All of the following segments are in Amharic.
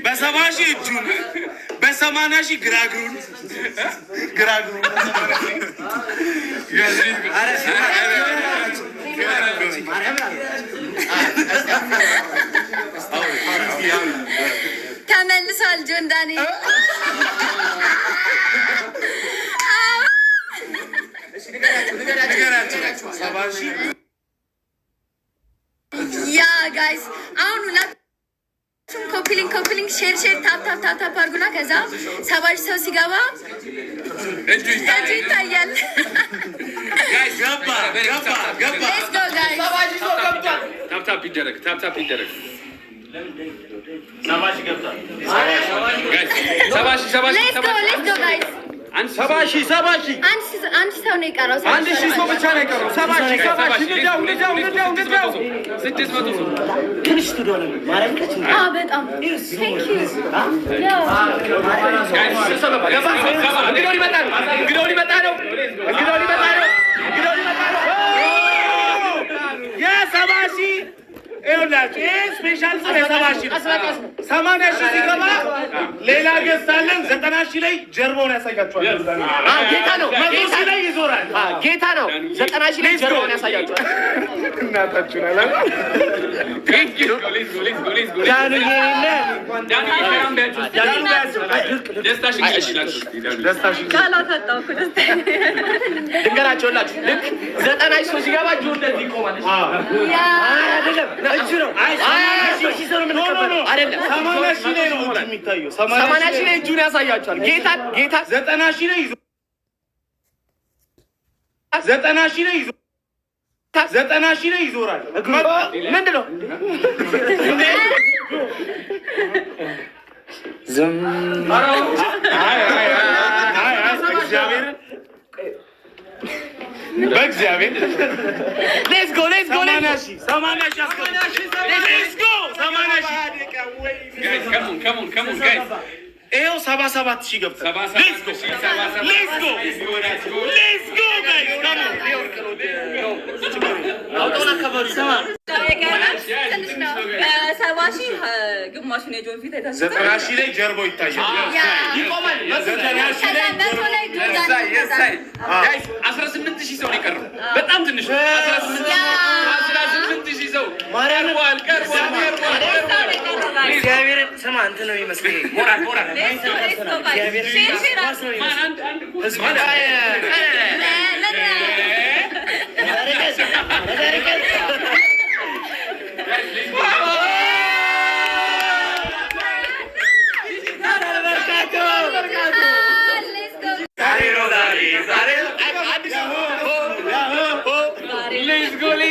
በ70 ሺህ እጁን በ80 ሺህ ግራግሩን ተመልሷል ጆን ዳኒ ያ ጋይስ አሁን ሁላችሁም ኮፒሊንግ ሼር ታፕ አድርጉና ከዛ 70 ሰው ሲገባ እጁ ይታያል። ታፕ ይደረግ። አንድ ሰው ነው የቀረው። አንድ ሺህ ሰው ብቻ ነው የቀረው። 70 ንዳው 600 ሰው በጣም እንግዲህ ሊመጣ ነው። የ70 ሺህ ይኸውላችሁ ስፔሻል ስለ 70 ሺህ 80 ሺህ ሲገባ ሌላ ገዝታለን። 90 ሺህ ላይ ጀርባውን ያሳያችኋል። ጌታ ነው። 100 ሺህ ላይ ይዞራል። ጌታ ነው። 90 ሺህ ላይ ጀርባውን ያሳያችኋል። እናታችሁን አላ ድንገራቸውላችሁ ልክ 90 ሺህ ሰው ሲገባ እጁ እንደዚህ ይቆማል። እጁ ነው 80 ሺህ ሰው ነው የምንቀበለው አይደለም። 80 ሺህ ላይ ነው እጁ የሚታየው። 80 ሺህ ላይ እጁን ያሳያችኋል። ጌታ 90 ሺህ ላይ ይዞ 90 ሺህ ላይ ይዞ 90 ሺህ ላይ ይዞራል። ምንድን ነው ዝም በእግዚአብሔር ሌትስ ጎ 80 ሺህ ይኸው 77 ሺህ ገብቷል። ሌትስ ጎ ግማሹን የጆን ፊት 90 ሺህ ላይ ጀርባው ይታያል። ይቆማል። 18 ሺህ ሰው ነው የቀረው። በጣም ትንሽ 18 ሺህ ሰው ቀርቧል። እግዚአብሔርን ስማ እንትን ነው የሚመስለኝ። ሞራል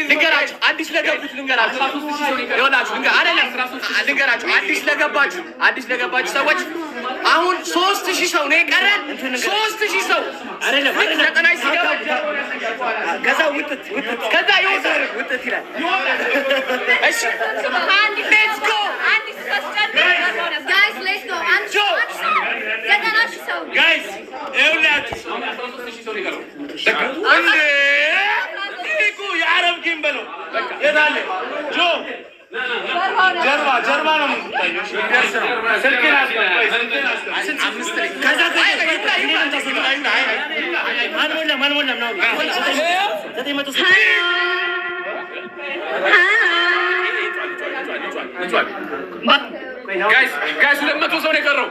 ልንገራችሁ አዲስ ለገቡት ልንገራችሁ አዲስ ለገባችሁ ሰዎች አሁን 3000 ሰው ነው የቀረን። 3000 ሰው አይደለም 90 ሲገባ ከዛ ከዛ ይወጣል ይላል። እሺ ሌትስ ጎ ጋይስ ሌትስ ጎ አንቺ 90 ሺህ ሰው ጋይስ ይኸውላችሁ የአረብ ጌም በለው የታለ ጆ ጀርባ ነው የምትታየው። ስልክህን አስቀምጠው። ጋይስ 200 ሰው ነው የቀረው።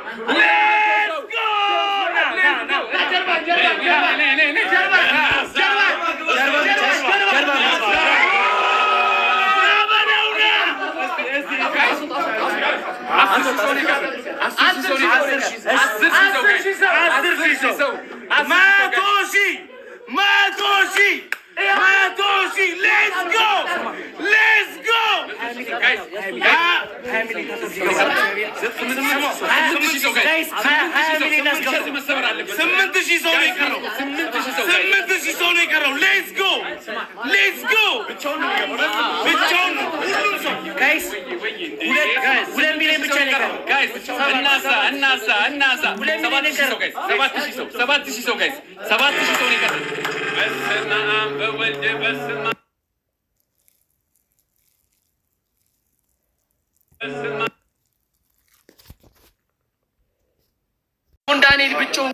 ዳንኤል ብቻውን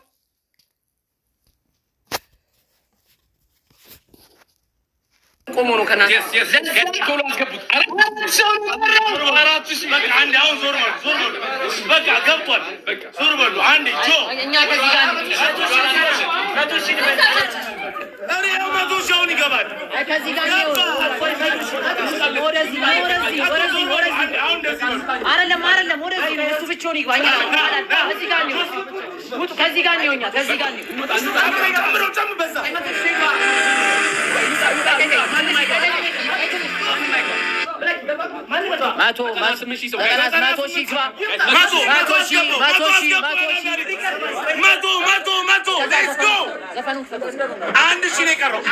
ቆሞ ነው ከና ቶሎ አስገቡት። በቃ ገብቷል። ዞር በሉ አንዴ ጆ እኛ ከዚህ ጋር መቶ ሺውን ይገባል። ከዚህ ጋር ወደዚህ አይደለም ወደዚህ ነው። እሱ ብቻውን ይግባ። ከዚህ ጋር ነው። ከዚህ ጋር ነው። አንድ ሺህ ነው የቀረው።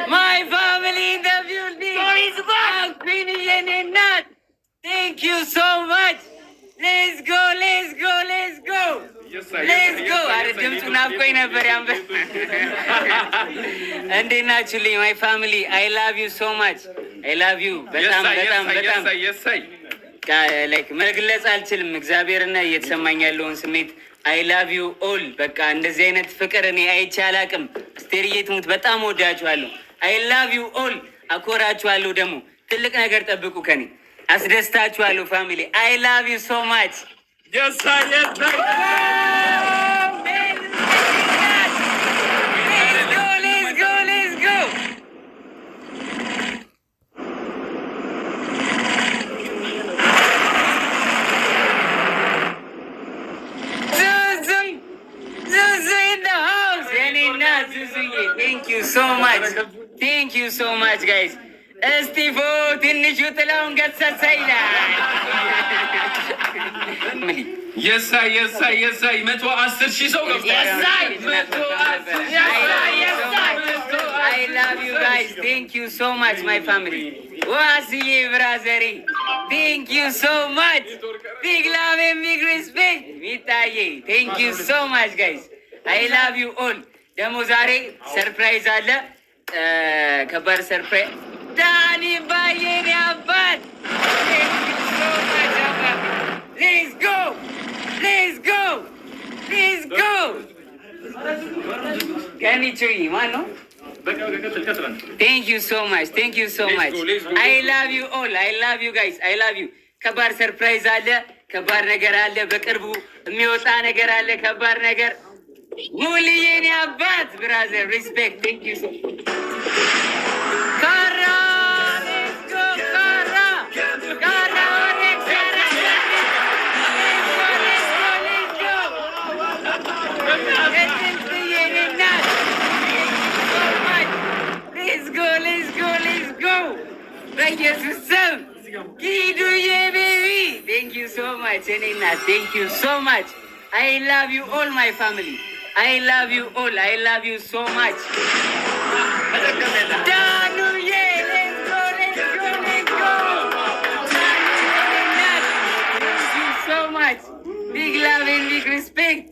My family in the building. Thank you so much. Let's go. አረ ድምፁ ናፍቆኝ ነበር። ያንበ እንዴት ናችሁልኝ? ማይ ፋሚሊ አይ ላቭ ዩ ሶ ማች። አይ ላቭ ዩ በጣም ላይክ መግለጽ አልችልም። እግዚአብሔርና እየተሰማኝ ያለውን ስሜት አይ ላቭ ዩ ኦል። በቃ እንደዚህ አይነት ፍቅር እኔ አይቼ አላቅም። አስቴርዬ ትሙት በጣም ወዳችኋለሁ። አይ ላቭ ዩ ኦል። አኮራችኋለሁ። ደግሞ ትልቅ ነገር ጠብቁ ከኔ። አስደስታችኋለሁ ፋሚሊ። አይ ላቭ ዩ ሶ ማች። Thank you so much guys. እስጢፎ ትንሹ ጥላውን ገሰሰ ይላል። የሳይ 110,000 ሰው ገብቷል። I love you guys. Thank you so much my family. ዋስዬ ብራዘሪ thank you so much. Big love and big respect. ሚጣዬ thank you so much guys. I love you all. ደግሞ ዛሬ ሰርፕራይዝ አለ። ከባድ ሰርፕራይዝ ዳኒ ባየኔ አባት ሌትስ ጎ ከኒቹይ ማን ነው? ቴንክ ዩ ሶ ማች አይ ላቭ ዩ ኦል አይ ላቭ ዩ ጋይስ አይ ላቭ ዩ። ከባድ ሰርፕራይዝ አለ። ከባድ ነገር አለ። በቅርቡ የሚወጣ ነገር አለ። ከባድ ነገር ሙልዬኔ አባት ብራዘር ሪስፔክት ቴንክ ዩ ሶ ካራ በኢየሱስ ስም ኪዱዬ ቤቢ ቴንክ ዩ ሶ ማች እኔ እናት ቴንክ ዩ ሶ ማች አይ ላቭ ዩ ኦል ማይ ፋሚሊ አይ ላቭ ዩ ኦል አይ ላቭ ዩ ሶ ማች ዳኑዬ ሌትስ ጎ ቴንክ ዩ ሶ ማች ቢግ ላቭ ኤንድ ቢግ ሪስፔክት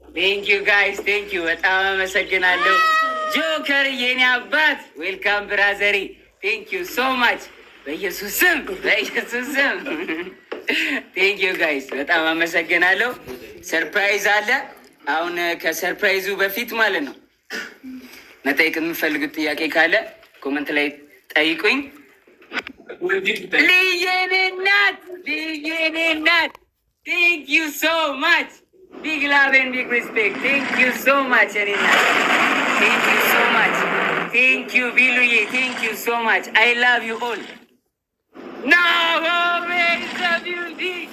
ቴንክ ዩ ጋይስ ቴንክ ዩ በጣም አመሰግናለሁ። ጆከር የኔ አባት ዌልካም ብራዘሪ ቴንክ ዩ ሶ ማች በኢየሱስ ስም ቴንክ ዩ ጋይስ በጣም አመሰግናለሁ። ሰርፕራይዝ አለ። አሁን ከሰርፕራይዙ በፊት ማለት ነው መጠየቅ የምፈልጉት ጥያቄ ካለ ኮመንት ላይ ጠይቁኝ። ልየኔ እናት ቴንክ ዩ ሶ ማች ቢግ ላቭ ኤንድ ቢግ ሪስፔክት ቴንክ ዩ ሶ ማች እኔ እናት ቴንክ ዩ ሶ ማች ቴንክ ዩ ቢሉዬ ቴንክ ዩ ሶ ማች አይ ላቭ ዩ ኦል ናሆሜ ዘ ቢውልዲንግ